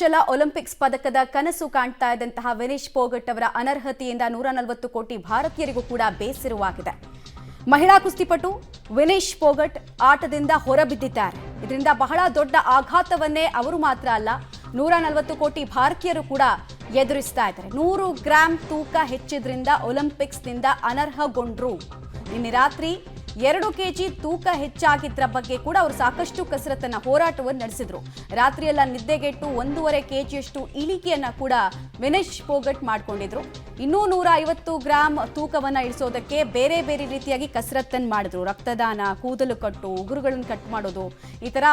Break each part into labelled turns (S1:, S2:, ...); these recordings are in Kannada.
S1: ಹೆಚ್ಚಳ ಒಲಿಂಪಿಕ್ಸ್ ಪದಕದ ಕನಸು ಕಾಣ್ತಾ ಇದ್ದಂತಹ ವಿನೇಶ್ ಫೋಗಟ್ ಅವರ ಅನರ್ಹತೆಯಿಂದ 140 ಕೋಟಿ ಭಾರತೀಯರಿಗೂ ಕೂಡ ಬೇಸರವಾಗಿದೆ. ಮಹಿಳಾ ಕುಸ್ತಿಪಟು ವಿನೇಶ್ ಫೋಗಟ್ ಆಟದಿಂದ ಹೊರಬಿದ್ದಿದ್ದಾರೆ. ಇದರಿಂದ ಬಹಳ ದೊಡ್ಡ ಆಘಾತವನ್ನೇ ಅವರು ಮಾತ್ರ ಅಲ್ಲ 140 ಕೋಟಿ ಭಾರತೀಯರು ಕೂಡ ಎದುರಿಸ್ತಾ ಇದ್ದಾರೆ. 100 ಗ್ರಾಂ ತೂಕ ಹೆಚ್ಚಿದ್ರಿಂದ ಒಲಿಂಪಿಕ್ಸ್ನಿಂದ ಅನರ್ಹಗೊಂಡ್ರು. ನಿನ್ನೆ ರಾತ್ರಿ 2 ಕೆಜಿ ತೂಕ ಹೆಚ್ಚಾಗಿದ್ರ ಬಗ್ಗೆ ಕೂಡ ಅವರು ಸಾಕಷ್ಟು ಕಸರತ್ತನ್ನ ಹೋರಾಟವನ್ನು ನಡೆಸಿದ್ರು. ರಾತ್ರಿಯೆಲ್ಲ ನಿದ್ದೆಗೆಟ್ಟು 1.5 ಕೆಜಿಯಷ್ಟು ಇಳಿಕೆಯನ್ನ ಕೂಡ ವಿನೇಶ್ ಫೋಗಟ್ ಮಾಡ್ಕೊಂಡಿದ್ರು. ಇನ್ನೂ 150 ಗ್ರಾಂ ತೂಕವನ್ನ ಇಳಿಸೋದಕ್ಕೆ ಬೇರೆ ಬೇರೆ ರೀತಿಯಾಗಿ ಕಸರತ್ತನ್ನು ಮಾಡಿದ್ರು. ರಕ್ತದಾನ, ಕೂದಲು ಕಟ್ಟು, ಉಗುರುಗಳನ್ನು ಕಟ್ ಮಾಡೋದು, ಈ ತರ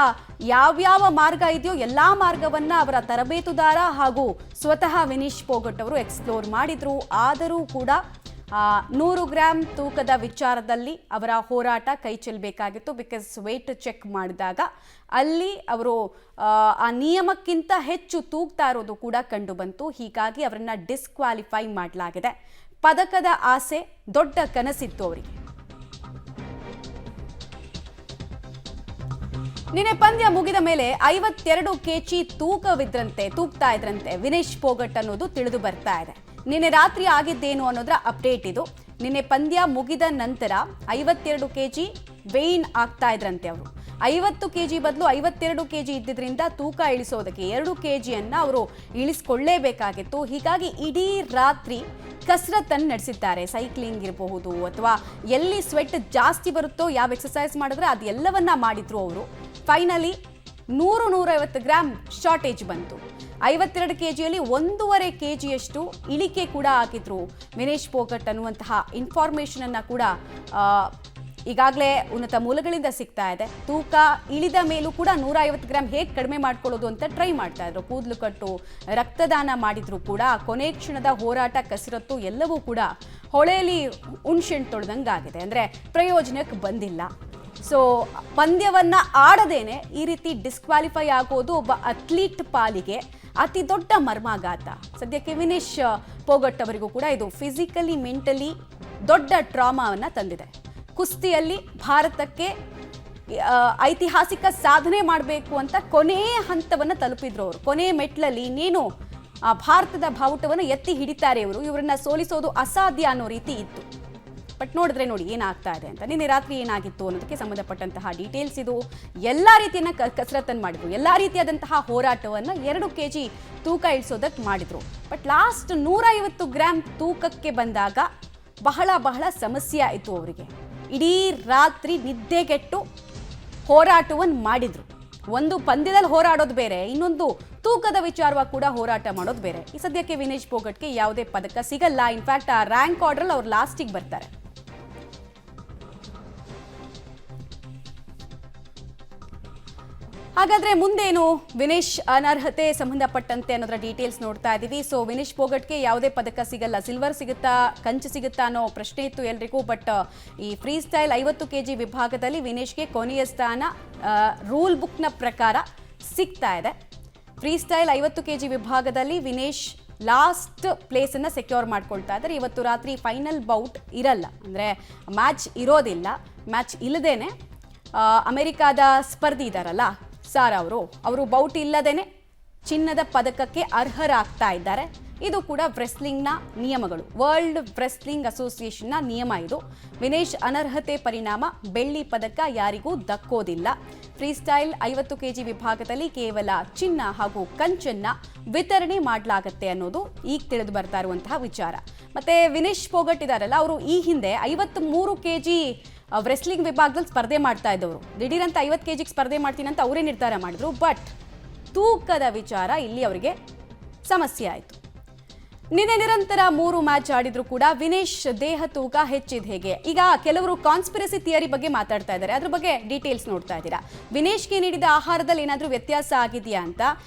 S1: ಯಾವ್ಯಾವ ಮಾರ್ಗ ಇದೆಯೋ ಎಲ್ಲಾ ಮಾರ್ಗವನ್ನ ಅವರ ತರಬೇತುದಾರ ಹಾಗೂ ಸ್ವತಃ ವಿನೇಶ್ ಫೋಗಟ್ ಅವರು ಎಕ್ಸ್ಪ್ಲೋರ್ ಮಾಡಿದ್ರು. ಆದರೂ ಕೂಡ 100 ಗ್ರಾಂ ತೂಕದ ವಿಚಾರದಲ್ಲಿ ಅವರ ಹೋರಾಟ ಕೈ ಚೆಲ್ಲಬೇಕಾಗಿತ್ತು. ಬಿಕಾಸ್ ವೇಟ್ ಚೆಕ್ ಮಾಡಿದಾಗ ಅಲ್ಲಿ ಅವರು ಆ ನಿಯಮಕ್ಕಿಂತ ಹೆಚ್ಚು ತೂಗ್ತಾ ಇರೋದು ಕೂಡ ಕಂಡು ಬಂತು. ಹೀಗಾಗಿ ಅವರನ್ನ ಡಿಸ್ಕ್ವಾಲಿಫೈ ಮಾಡಲಾಗಿದೆ. ಪದಕದ ಆಸೆ ದೊಡ್ಡ ಕನಸಿತ್ತು ಅವರಿಗೆ. ನಿನ್ನೆ ಪಂದ್ಯ ಮುಗಿದ ಮೇಲೆ 52 ಕೆಜಿ ತೂಗ್ತಾ ಇದ್ರಂತೆ ವಿನೇಶ್ ಫೋಗಟ್ ಅನ್ನೋದು ತಿಳಿದು ಬರ್ತಾ ಇದೆ. ನಿನ್ನೆ ರಾತ್ರಿ ಆಗಿದ್ದೇನು ಅನ್ನೋದರ ಅಪ್ಡೇಟ್ ಇದು. ನಿನ್ನೆ ಪಂದ್ಯ ಮುಗಿದ ನಂತರ 52 ಕೆಜಿ ವೇಯ್ನ್ ಆಗ್ತಾ ಇದ್ರಂತೆ ಅವರು. 50 ಕೆಜಿ ಬದಲು 52 ಕೆಜಿ ಇದ್ದಿದ್ರಿಂದ ತೂಕ ಇಳಿಸೋದಕ್ಕೆ 2 ಕೆಜಿಯನ್ನ ಅವರು ಇಳಿಸ್ಕೊಳ್ಳೇಬೇಕಾಗಿತ್ತು. ಹೀಗಾಗಿ ಇಡೀ ರಾತ್ರಿ ಕಸರತ್ತನ್ನು ನಡೆಸಿದ್ದಾರೆ. ಸೈಕ್ಲಿಂಗ್ ಇರಬಹುದು ಅಥವಾ ಎಲ್ಲಿ ಸ್ವೆಟ್ ಜಾಸ್ತಿ ಬರುತ್ತೋ, ಯಾವ ಎಕ್ಸಸೈಸ್ ಮಾಡಿದ್ರೆ ಅದೆಲ್ಲವನ್ನ ಮಾಡಿದ್ರು ಅವರು. ಫೈನಲಿ 150 ಗ್ರಾಂ ಶಾರ್ಟೇಜ್ ಬಂತು. 52 ಕೆಜಿಯಲ್ಲಿ 1.5 ಕೆಜಿಯಷ್ಟು ಇಳಿಕೆ ಕೂಡ ಆಗಿದ್ರು ವಿನೇಶ್ ಫೋಗಟ್ ಅನ್ನುವಂತಹ ಇನ್ಫಾರ್ಮೇಶನ್ ಅನ್ನ ಕೂಡ ಈಗಾಗಲೇ ಉನ್ನತ ಮೂಲಗಳಿಂದ ಸಿಗ್ತಾ ಇದೆ. ತೂಕ ಇಳಿದ ಮೇಲೂ ಕೂಡ 150 ಗ್ರಾಂ ಹೇಗೆ ಕಡಿಮೆ ಮಾಡ್ಕೊಳ್ಳೋದು ಅಂತ ಟ್ರೈ ಮಾಡ್ತಾ ಇದ್ರು. ಕೂದಲು ಕಟ್ಟು, ರಕ್ತದಾನ ಮಾಡಿದ್ರು ಕೂಡ ಕೊನೆ ಕ್ಷಣದ ಹೋರಾಟ, ಕಸರತ್ತು ಎಲ್ಲವೂ ಕೂಡ ಹೊಳೆಯಲ್ಲಿ ಹುಣ್ಸೆಣ್ಣು ತೊಳೆದಂಗಾಗಿದೆ. ಅಂದರೆ ಪ್ರಯೋಜನಕ್ಕೆ ಬಂದಿಲ್ಲ. ಸೊ ಪಂದ್ಯವನ್ನ ಆಡದೇನೆ ಈ ರೀತಿ ಡಿಸ್ಕ್ವಾಲಿಫೈ ಆಗೋದು ಒಬ್ಬ ಅಥ್ಲೀಟ್ ಪಾಲಿಗೆ ಅತಿ ದೊಡ್ಡ ಮರ್ಮಾಘಾತ. ಸದ್ಯಕ್ಕೆ ವಿನೇಶ್ ಫೋಗಟ್ ಅವರಿಗೂ ಕೂಡ ಇದು ಫಿಸಿಕಲಿ, ಮೆಂಟಲಿ ದೊಡ್ಡ ಟ್ರಾಮಾವನ್ನ ತಂದಿದೆ. ಕುಸ್ತಿಯಲ್ಲಿ ಭಾರತಕ್ಕೆ ಐತಿಹಾಸಿಕ ಸಾಧನೆ ಮಾಡಬೇಕು ಅಂತ ಕೊನೆಯ ಹಂತವನ್ನು ತಲುಪಿದ್ರು ಅವರು. ಕೊನೆಯ ಮೆಟ್ಲಲ್ಲಿ ಇನ್ನೇನು ಭಾರತದ ಬಾವುಟವನ್ನು ಎತ್ತಿ ಹಿಡಿತಾರೆ ಇವರು. ಇವರನ್ನ ಸೋಲಿಸೋದು ಅಸಾಧ್ಯ ಅನ್ನೋ ರೀತಿ ಇತ್ತು. ಬಟ್ ನೋಡಿದ್ರೆ ನೋಡಿ ಏನಾಗ್ತಾ ಇದೆ ಅಂತ. ನಿನ್ನೆ ರಾತ್ರಿ ಏನಾಗಿತ್ತು ಅನ್ನೋದಕ್ಕೆ ಸಂಬಂಧಪಟ್ಟಂತಹ ಡೀಟೇಲ್ಸ್ ಇದು. ಎಲ್ಲ ರೀತಿಯನ್ನ ಕಸರತ್ತನ್ನು ಮಾಡಿದ್ರು, ಎಲ್ಲ ರೀತಿಯಾದಂತಹ ಹೋರಾಟವನ್ನು 2 ಕೆಜಿ ತೂಕ ಇಳಿಸೋದಕ್ಕೆ ಮಾಡಿದ್ರು. ಬಟ್ ಲಾಸ್ಟ್ 150 ಗ್ರಾಂ ತೂಕಕ್ಕೆ ಬಂದಾಗ ಬಹಳ ಸಮಸ್ಯೆ ಆಯಿತು ಅವರಿಗೆ. ಇಡೀ ರಾತ್ರಿ ನಿದ್ದೆಗೆಟ್ಟು ಹೋರಾಟವನ್ನು ಮಾಡಿದ್ರು. ಒಂದು ಪಂದ್ಯದಲ್ಲಿ ಹೋರಾಡೋದು ಬೇರೆ, ಇನ್ನೊಂದು ತೂಕದ ವಿಚಾರವಾಗಿ ಕೂಡ ಹೋರಾಟ ಮಾಡೋದು ಬೇರೆ. ಈ ಸದ್ಯಕ್ಕೆ ವಿನೇಶ್ ಫೋಗಟ್ಗೆ ಯಾವುದೇ ಪದಕ ಸಿಗಲ್ಲ. ಇನ್ಫ್ಯಾಕ್ಟ್ ಆ ರ್ಯಾಂಕ್ ಆರ್ಡರ್ ಅವ್ರು ಲಾಸ್ಟಿಗೆ ಬರ್ತಾರೆ. ಹಾಗಾದ್ರೆ ಮುಂದೇನು ವಿನೇಶ್ ಅನರ್ಹತೆ ಸಂಬಂಧಪಟ್ಟಂತೆ ಅನ್ನೋದರ ಡೀಟೇಲ್ಸ್ ನೋಡ್ತಾ ಇದ್ದೀವಿ. ಸೊ ವಿನೇಶ್ ಫೋಗಟ್ಗೆ ಯಾವುದೇ ಪದಕ ಸಿಗಲ್ಲ. ಸಿಲ್ವರ್ ಸಿಗುತ್ತಾ, ಕಂಚು ಸಿಗುತ್ತಾ ಅನ್ನೋ ಪ್ರಶ್ನೆ ಇತ್ತು ಎಲ್ರಿಗೂ. ಬಟ್ ಈ ಫ್ರೀ ಸ್ಟೈಲ್ 50 ಕೆಜಿ ವಿಭಾಗದಲ್ಲಿ ವಿನೇಶ್ಗೆ ಕೊನೆಯ ಸ್ಥಾನ ರೂಲ್ ಬುಕ್ನ ಪ್ರಕಾರ ಸಿಗ್ತಾ ಇದೆ. ಫ್ರೀ ಸ್ಟೈಲ್ 50 ಕೆಜಿ ವಿಭಾಗದಲ್ಲಿ ವಿನೇಶ್ ಲಾಸ್ಟ್ ಪ್ಲೇಸನ್ನು ಸೆಕ್ಯೂರ್ ಮಾಡ್ಕೊಳ್ತಾ ಇದ್ದಾರೆ. ಇವತ್ತು ರಾತ್ರಿ ಫೈನಲ್ ಬೌಟ್ ಇರಲ್ಲ, ಅಂದರೆ ಮ್ಯಾಚ್ ಇರೋದಿಲ್ಲ. ಮ್ಯಾಚ್ ಇಲ್ಲದೇನೆ ಅಮೆರಿಕಾದ ಸ್ಪರ್ಧಿ ಇದ್ದಾರಲ್ಲ ಸಾರಾ ಅವರು ಬೌಟ್ ಇಲ್ಲದೇನೆ ಚಿನ್ನದ ಪದಕಕ್ಕೆ ಅರ್ಹರಾಗ್ತಾ ಇದ್ದಾರೆ. ಇದು ಕೂಡ ರೆಸ್ಲಿಂಗ್ನ ನಿಯಮಗಳು, ವರ್ಲ್ಡ್ ರೆಸ್ಲಿಂಗ್ ಅಸೋಸಿಯೇಷನ್ನ ನಿಯಮ ಇದು. ವಿನೇಶ್ ಅನರ್ಹತೆ ಪರಿಣಾಮ ಬೆಳ್ಳಿ ಪದಕ ಯಾರಿಗೂ ದಕ್ಕೋದಿಲ್ಲ. ಫ್ರೀ ಸ್ಟೈಲ್ 50 ಕೆಜಿ ವಿಭಾಗದಲ್ಲಿ ಕೇವಲ ಚಿನ್ನ ಹಾಗೂ ಕಂಚನ್ನ ವಿತರಣೆ ಮಾಡಲಾಗುತ್ತೆ ಅನ್ನೋದು ಈಗ ತಿಳಿದು ಬರ್ತಾ ಇರುವಂತಹ ವಿಚಾರ. ಮತ್ತೆ ವಿನೇಶ್ ಫೋಗಟ್ ಇದಾರಲ್ಲ, ಅವರು ಈ ಹಿಂದೆ 53 ಕೆಜಿ ರೆಸ್ಲಿಂಗ್ ವಿಭಾಗದಲ್ಲಿ ಸ್ಪರ್ಧೆ ಮಾಡ್ತಾ ಇದ್ದವರು. ದಿಢೀರಂತ 50 ಕೆಜಿಗೆ ಸ್ಪರ್ಧೆ ಮಾಡ್ತೀನಿ ಅಂತ ಅವರೇ ನಿರ್ಧಾರ ಮಾಡಿದ್ರು. ಬಟ್ ತೂಕದ ವಿಚಾರ ಇಲ್ಲಿ ಅವರಿಗೆ ಸಮಸ್ಯೆ ಆಯಿತು. ನಿನ್ನೆ ನಿರಂತರ 3 ಮ್ಯಾಚ್ ಆಡಿದ್ರು ಕೂಡ ವಿನೇಶ್ ದೇಹ ತೂಕ ಹೆಚ್ಚಿದ ಹೇಗೆ? ಈಗ ಕೆಲವರು ಕಾನ್ಸ್ಪಿರಸಿ ಥಿಯರಿ ಬಗ್ಗೆ ಮಾತಾಡ್ತಾ ಇದ್ದಾರೆ. ಅದ್ರ ಬಗ್ಗೆ ಡೀಟೇಲ್ಸ್ ನೋಡ್ತಾ ಇದ್ದೀರಾ. ವಿನೇಶ್ಗೆ ನೀಡಿದ ಆಹಾರದಲ್ಲಿ ಏನಾದರೂ ವ್ಯತ್ಯಾಸ ಆಗಿದೆಯಾ ಅಂತ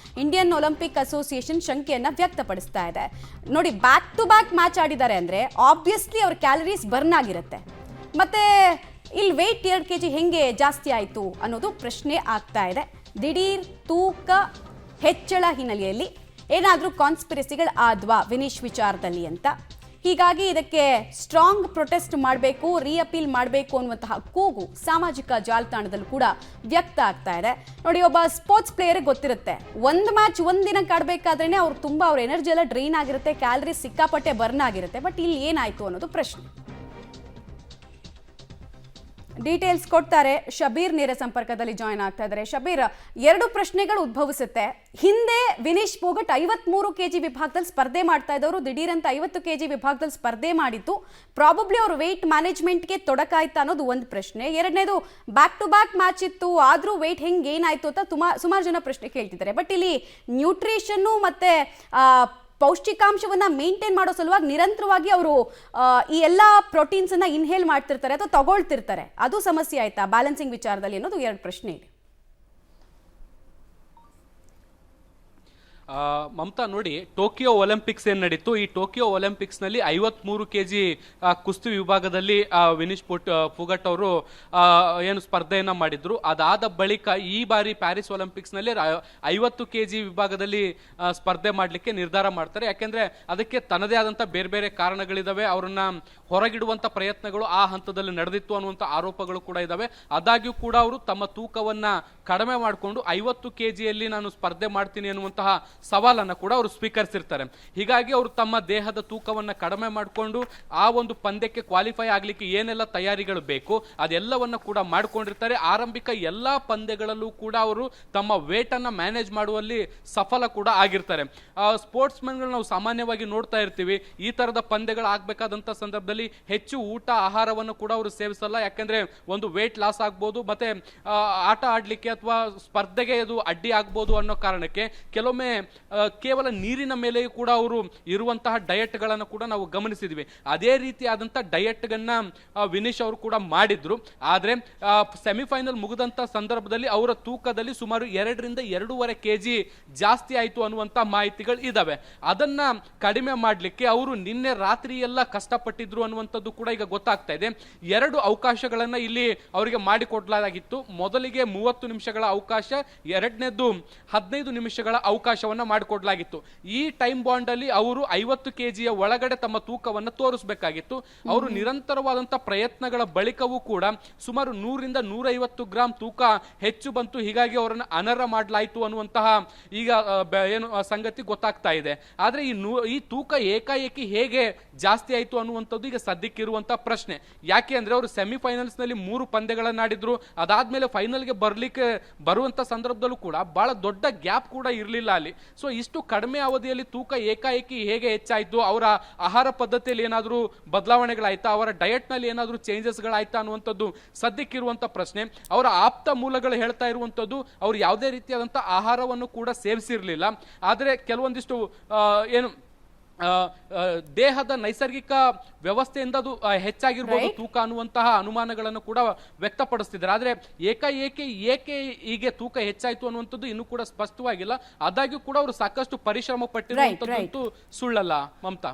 S1: ಇಂಡಿಯನ್ ಒಲಿಂಪಿಕ್ ಅಸೋಸಿಯೇಷನ್ ಶಂಕೆಯನ್ನ ವ್ಯಕ್ತಪಡಿಸ್ತಾ ಇದೆ. ನೋಡಿ, ಬ್ಯಾಕ್ ಟು ಬ್ಯಾಕ್ ಮ್ಯಾಚ್ ಆಡಿದ್ದಾರೆ ಅಂದರೆ ಆಬ್ವಿಯಸ್ಲಿ ಅವ್ರ ಕ್ಯಾಲರೀಸ್ ಬರ್ನ್ ಆಗಿರುತ್ತೆ. ಮತ್ತೆ ಇಲ್ಲಿ ವೆಯ್ಟ್ 2 ಕೆಜಿ ಹೆಂಗೆ ಜಾಸ್ತಿ ಆಯಿತು ಅನ್ನೋದು ಪ್ರಶ್ನೆ ಆಗ್ತಾ ಇದೆ. ದಿಢೀರ್ ತೂಕ ಹೆಚ್ಚಳ ಹಿನ್ನೆಲೆಯಲ್ಲಿ ಏನಾದರೂ ಕಾನ್ಸ್ಪಿರಸಿಗಳು ಆದ್ವಾ ವಿನೇಶ್ ವಿಚಾರದಲ್ಲಿ ಅಂತ ಹೀಗಾಗಿ ಇದಕ್ಕೆ ಸ್ಟ್ರಾಂಗ್ ಪ್ರೊಟೆಸ್ಟ್ ಮಾಡಬೇಕು, ರೀಅಪೀಲ್ ಮಾಡಬೇಕು ಅನ್ನುವಂತಹ ಕೂಗು ಸಾಮಾಜಿಕ ಜಾಲತಾಣದಲ್ಲೂ ಕೂಡ ವ್ಯಕ್ತ ಆಗ್ತಾ ಇದೆ. ನೋಡಿ, ಒಬ್ಬ ಸ್ಪೋರ್ಟ್ಸ್ ಪ್ಲೇಯರ್ ಗೊತ್ತಿರುತ್ತೆ, ಒಂದು ಮ್ಯಾಚ್ ಒಂದಿನಕ್ಕೆ ಆಡಬೇಕಾದ್ರೇನೆ ಅವ್ರ ಎನರ್ಜಿ ಎಲ್ಲ ಡ್ರೈನ್ ಆಗಿರುತ್ತೆ, ಕ್ಯಾಲರಿ ಸಿಕ್ಕಾಪಟ್ಟೆ ಬರ್ನ್ ಆಗಿರುತ್ತೆ. ಬಟ್ ಇಲ್ಲಿ ಏನಾಯ್ತು ಅನ್ನೋದು ಪ್ರಶ್ನೆ. ಡೀಟೇಲ್ಸ್ ಕೊಡ್ತಾರೆ ಶಬೀರ್, ನೇರ ಸಂಪರ್ಕದಲ್ಲಿ ಜಾಯ್ನ್ ಆಗ್ತಾ ಇದ್ದಾರೆ. ಶಬೀರ್, ಎರಡು ಪ್ರಶ್ನೆಗಳು ಉದ್ಭವಿಸುತ್ತೆ. ಹಿಂದೆ ವಿನೇಶ್ ಫೋಗಟ್ 53 kg ವಿಭಾಗದಲ್ಲಿ ಸ್ಪರ್ಧೆ ಮಾಡ್ತಾ ಇದ್ದವರು ದಿಢೀರಂತ 50 kg ವಿಭಾಗದಲ್ಲಿ ಸ್ಪರ್ಧೆ ಮಾಡಿದ್ದು ಪ್ರಾಬಬ್ಲಿ ಅವರು ವೆಯ್ಟ್ ಮ್ಯಾನೇಜ್ಮೆಂಟ್ಗೆ ತೊಡಕಾಯ್ತಾ ಅನ್ನೋದು ಒಂದು ಪ್ರಶ್ನೆ. ಎರಡನೇದು, ಬ್ಯಾಕ್ ಟು ಬ್ಯಾಕ್ ಮ್ಯಾಚ್ ಇತ್ತು, ಆದ್ರೂ ವೆಯ್ಟ್ ಹೆಂಗೆ ಏನಾಯ್ತು ಅಂತ ಸುಮಾರು ಜನ ಪ್ರಶ್ನೆ ಕೇಳ್ತಿದ್ದಾರೆ. ಬಟ್ ಇಲ್ಲಿ ನ್ಯೂಟ್ರಿಷನ್ನು ಮತ್ತೆ ಪೌಷ್ಟಿಕಾಂಶವನ್ನ ಮೇಂಟೈನ್ ಮಾಡೋ ಸಲುವಾಗಿ ನಿರಂತರವಾಗಿ ಅವರು ಈ ಎಲ್ಲ ಪ್ರೋಟೀನ್ಸ್ ಅನ್ನ ಇನ್ಹೇಲ್ ಮಾಡ್ತಿರ್ತಾರೆ ಅಥವಾ ತಗೊಳ್ತಿರ್ತಾರೆ. ಅದು ಸಮಸ್ಯೆ ಆಯ್ತಾ ಬ್ಯಾಲೆನ್ಸಿಂಗ್ ವಿಚಾರದಲ್ಲಿ ಅನ್ನೋದು ಎರಡು ಪ್ರಶ್ನೆ ಇದೆ.
S2: ಮಮತಾ, ನೋಡಿ, ಟೋಕಿಯೋ ಒಲಿಂಪಿಕ್ಸ್ ಏನು ನಡೀತು, ಈ ಟೋಕಿಯೋ ಒಲಿಂಪಿಕ್ಸ್ನಲ್ಲಿ 53 kg ಕುಸ್ತಿ ವಿಭಾಗದಲ್ಲಿ ವಿನೇಶ್ ಫೋಗಟ್ ಅವರು ಏನು ಸ್ಪರ್ಧೆಯನ್ನು ಮಾಡಿದ್ರು. ಅದಾದ ಬಳಿಕ ಈ ಬಾರಿ ಪ್ಯಾರಿಸ್ ಒಲಿಂಪಿಕ್ಸ್ನಲ್ಲಿ 50 kg ವಿಭಾಗದಲ್ಲಿ ಸ್ಪರ್ಧೆ ಮಾಡಲಿಕ್ಕೆ ನಿರ್ಧಾರ ಮಾಡ್ತಾರೆ. ಯಾಕೆಂದ್ರೆ ಅದಕ್ಕೆ ತನ್ನದೇ ಆದಂಥ ಬೇರೆ ಬೇರೆ ಕಾರಣಗಳಿದಾವೆ. ಅವರನ್ನ ಹೊರಗಿಡುವಂಥ ಪ್ರಯತ್ನಗಳು ಆ ಹಂತದಲ್ಲಿ ನಡೆದಿತ್ತು ಅನ್ನುವಂಥ ಆರೋಪಗಳು ಕೂಡ ಇದಾವೆ. ಆದಾಗ್ಯೂ ಕೂಡ ಅವರು ತಮ್ಮ ತೂಕವನ್ನ ಕಡಿಮೆ ಮಾಡಿಕೊಂಡು 50 kgಯಲ್ಲಿ ನಾನು ಸ್ಪರ್ಧೆ ಮಾಡ್ತೀನಿ ಅನ್ನುವಂತಹ ಸವಾಲನ್ನು ಕೂಡ ಅವರು ಸ್ವೀಕರಿಸಿರ್ತಾರೆ. ಹೀಗಾಗಿ ಅವರು ತಮ್ಮ ದೇಹದ ತೂಕವನ್ನು ಕಡಿಮೆ ಮಾಡಿಕೊಂಡು ಆ ಒಂದು ಪಂದ್ಯಕ್ಕೆ ಕ್ವಾಲಿಫೈ ಆಗಲಿಕ್ಕೆ ಏನೆಲ್ಲ ತಯಾರಿಗಳು ಬೇಕು ಅದೆಲ್ಲವನ್ನ ಕೂಡ ಮಾಡ್ಕೊಂಡಿರ್ತಾರೆ. ಆರಂಭಿಕ ಎಲ್ಲ ಪಂದ್ಯಗಳಲ್ಲೂ ಕೂಡ ಅವರು ತಮ್ಮ ವೇಟ್ ಅನ್ನ ಮ್ಯಾನೇಜ್ ಮಾಡುವಲ್ಲಿ ಸಫಲ ಕೂಡ ಆಗಿರ್ತಾರೆ. ಸ್ಪೋರ್ಟ್ಸ್ ಮೆನ್ಗಳು ನಾವು ಸಾಮಾನ್ಯವಾಗಿ ನೋಡ್ತಾ ಇರ್ತೀವಿ, ಈ ತರದ ಪಂದ್ಯಗಳು ಆಗ್ಬೇಕಾದಂತ ಸಂದರ್ಭದಲ್ಲಿ ಹೆಚ್ಚು ಊಟ ಆಹಾರವನ್ನು ಕೂಡ ಅವರು ಸೇವಿಸಲ್ಲ. ಯಾಕಂದ್ರೆ ಒಂದು ವೇಟ್ ಲಾಸ್ ಆಗ್ಬೋದು, ಮತ್ತೆ ಆಟ ಆಡ್ಲಿಕ್ಕೆ ಅಥವಾ ಸ್ಪರ್ಧೆಗೆ ಅದು ಅಡ್ಡಿ ಆಗ್ಬೋದು ಅನ್ನೋ ಕಾರಣಕ್ಕೆ ಕೆಲವೊಮ್ಮೆ ಕೇವಲ ನೀರಿನ ಮೇಲೆ ಕೂಡ ಅವರು ಇರುವಂತಹ ಡಯಟ್ ಗಳನ್ನು ಕೂಡ ನಾವು ಗಮನಿಸಿದ್ವಿ. ಅದೇ ರೀತಿಯಾದಂಥ ಡಯಟ್ ಗಳನ್ನ ವಿನೇಶ್ ಅವರು ಕೂಡ ಮಾಡಿದ್ರು. ಆದ್ರೆ ಸೆಮಿಫೈನಲ್ ಮುಗಿದಂತ ಸಂದರ್ಭದಲ್ಲಿ ಅವರ ತೂಕದಲ್ಲಿ ಸುಮಾರು 2 ರಿಂದ 2.5 kg ಜಾಸ್ತಿ ಆಯ್ತು ಅನ್ನುವಂತ ಮಾಹಿತಿಗಳು ಇದಾವೆ. ಅದನ್ನ ಕಡಿಮೆ ಮಾಡ್ಲಿಕ್ಕೆ ಅವರು ನಿನ್ನೆ ರಾತ್ರಿ ಎಲ್ಲ ಕಷ್ಟಪಟ್ಟಿದ್ರು ಅನ್ನುವಂಥದ್ದು ಕೂಡ ಈಗ ಗೊತ್ತಾಗ್ತಾ ಇದೆ. 2 ಅವಕಾಶಗಳನ್ನ ಇಲ್ಲಿ ಅವರಿಗೆ ಮಾಡಿಕೊಡ್ಲಾಗಿತ್ತು. ಮೊದಲಿಗೆ 30 ನಿಮಿಷಗಳ ಅವಕಾಶ, ಎರಡನೇದು 15 ನಿಮಿಷಗಳ ಅವಕಾಶವನ್ನ ಮಾಡಿಕೊಡ್ಲಾಗಿತ್ತು. ಈ ಟೈಮ್ ಬಾಂಡ್ ಅಲ್ಲಿ ಅವರು 50 kgಯ ಒಳಗಡೆ ತಮ್ಮ ತೂಕವನ್ನು ತೋರಿಸಬೇಕಾಗಿತ್ತು. ಅವರು ನಿರಂತರವಾದಂತಹ ಪ್ರಯತ್ನಗಳ ಬಳಿಕವೂ ಕೂಡ ಸುಮಾರು 100 ರಿಂದ 150 ಗ್ರಾಂ ತೂಕ ಹೆಚ್ಚು ಬಂತು. ಹೀಗಾಗಿ ಅವರನ್ನು ಅನರ್ಹ ಮಾಡಲಾಯಿತು ಅನ್ನುವಂತಹ ಈಗ ಏನು ಸಂಗತಿ ಗೊತ್ತಾಗ್ತಾ ಇದೆ. ಆದ್ರೆ ಈ ತೂಕ ಏಕಾಏಕಿ ಹೇಗೆ ಜಾಸ್ತಿ ಆಯ್ತು ಅನ್ನುವಂಥದ್ದು ಈಗ ಸದ್ಯಕ್ಕಿರುವಂತಹ ಪ್ರಶ್ನೆ. ಯಾಕೆ ಅಂದ್ರೆ ಅವರು ಸೆಮಿಫೈನಲ್ಸ್ ನಲ್ಲಿ 3 ಪಂದ್ಯಗಳನ್ನ ಆಡಿದ್ರು. ಅದಾದ್ಮೇಲೆ ಫೈನಲ್ಗೆ ಬರುವಂತ ಸಂದರ್ಭದಲ್ಲೂ ಕೂಡ ಬಹಳ ದೊಡ್ಡ ಗ್ಯಾಪ್ ಕೂಡ ಇರಲಿಲ್ಲ ಅಲ್ಲಿ. ಸೊ ಇಷ್ಟು ಕಡಿಮೆ ಅವಧಿಯಲ್ಲಿ ತೂಕ ಏಕಾಏಕಿ ಹೇಗೆ ಹೆಚ್ಚಾಯ್ತು, ಅವರ ಆಹಾರ ಪದ್ಧತಿಯಲ್ಲಿ ಏನಾದರೂ ಬದಲಾವಣೆಗಳಾಯ್ತಾ, ಅವರ ಡಯಟ್ ನಲ್ಲಿ ಏನಾದರೂ ಚೇಂಜಸ್ಗಳಾಯ್ತಾ ಅನ್ನುವಂಥದ್ದು ಸದ್ಯಕ್ಕಿರುವಂತ ಪ್ರಶ್ನೆ. ಅವರ ಆಪ್ತ ಮೂಲಗಳು ಹೇಳ್ತಾ ಇರುವಂತದ್ದು ಅವ್ರು ಯಾವುದೇ ರೀತಿಯಾದಂಥ ಆಹಾರವನ್ನು ಕೂಡ ಸೇವಿಸಿರ್ಲಿಲ್ಲ. ಆದರೆ ಕೆಲವೊಂದಿಷ್ಟು ಏನು ದೇಹದ ನೈಸರ್ಗಿಕ ವ್ಯವಸ್ಥೆಯಿಂದ ಅದು ಹೆಚ್ಚಾಗಿರ್ಬೋದು ತೂಕ ಅನ್ನುವಂತಹ ಅನುಮಾನಗಳನ್ನು ಕೂಡ ವ್ಯಕ್ತಪಡಿಸ್ತಿದ್ದಾರೆ. ಆದ್ರೆ ಏಕೆ ಹೀಗೆ ತೂಕ ಹೆಚ್ಚಾಯ್ತು ಅನ್ನುವಂಥದ್ದು ಇನ್ನೂ ಕೂಡ ಸ್ಪಷ್ಟವಾಗಿಲ್ಲ. ಆದಾಗ್ಯೂ ಕೂಡ ಅವರು ಸಾಕಷ್ಟು ಪರಿಶ್ರಮ ಪಟ್ಟಿರುವಂತದ್ದು ಸುಳ್ಳಲ್ಲ ಮಮತಾ.